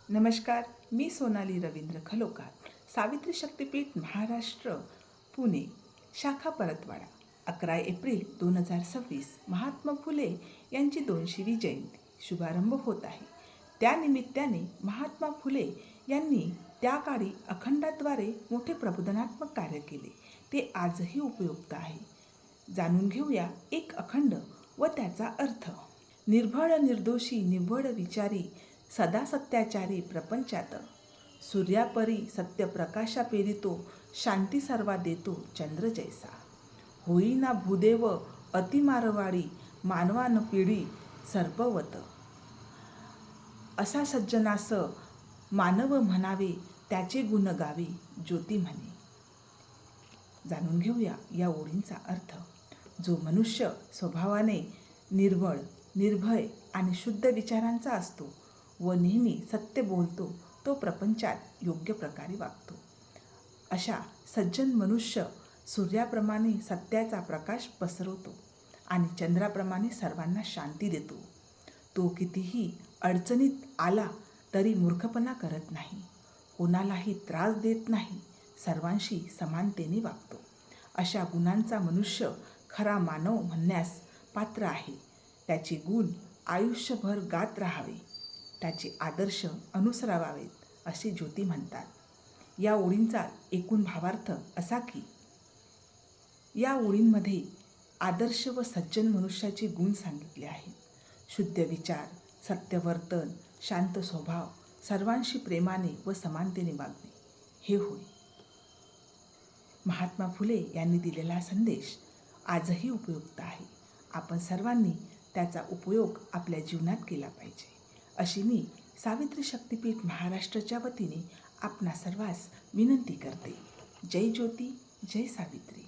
नमस्कार, मी सोनाली रवींद्र खलोकार. सावित्री शक्तीपीठ महाराष्ट्र पुणे शाखा परतवाडा 11 एप्रिल 2026 महात्मा फुले यांची 200वी जयंती शुभारंभ होत आहे. त्यानिमित्ताने महात्मा फुले यांनी त्या काळी अखंडाद्वारे मोठे प्रबोधनात्मक कार्य केले. ते आजही उपयुक्त आहे. जाणून घेऊया एक अखंड व त्याचा अर्थ. निर्भळ निर्दोषी निव्वळ विचारी सदा सत्याचारी प्रपंचात सूर्यापरी सत्यप्रकाशा पेरितो शांती सर्वा देतो चंद्र जैसा. होईना भूदेव अतिमारवाडी मानवान पिढी सर्पवत. असा सज्जनास मानव म्हणावे त्याचे गुण गावे ज्योती म्हणे. जाणून घेऊया या ओळींचा अर्थ. जो मनुष्य स्वभावाने निर्मळ निर्भय आणि शुद्ध विचारांचा असतो व नेहमी सत्य बोलतो तो प्रपंचात योग्य प्रकारे वागतो. अशा सज्जन मनुष्य सूर्याप्रमाणे सत्याचा प्रकाश पसरवतो आणि चंद्राप्रमाणे सर्वांना शांती देतो. तो कितीही अडचणीत आला तरी मूर्खपणा करत नाही, कोणालाही त्रास देत नाही, सर्वांशी समानतेने वागतो. अशा गुणांचा मनुष्य खरा मानव म्हणण्यास पात्र आहे. त्याचे गुण आयुष्यभर गात राहावे, त्याचे आदर्श अनुसरावेत असे ज्योती म्हणतात. या ओळींचा एकूण भावार्थ असा की या ओळींमध्ये आदर्श व सज्जन मनुष्याचे गुण सांगितले आहेत. शुद्ध विचार, सत्यवर्तन, शांत स्वभाव, सर्वांशी प्रेमाने व समानतेने वागणे हे होय. महात्मा फुले यांनी दिलेला संदेश आजही उपयुक्त आहे. आपण सर्वांनी त्याचा उपयोग आपल्या जीवनात केला पाहिजे अशी मी सावित्री शक्तीपीठ महाराष्ट्राच्या वतीने आपणा सर्वांस विनंती करते. जय ज्योती, जय सावित्री.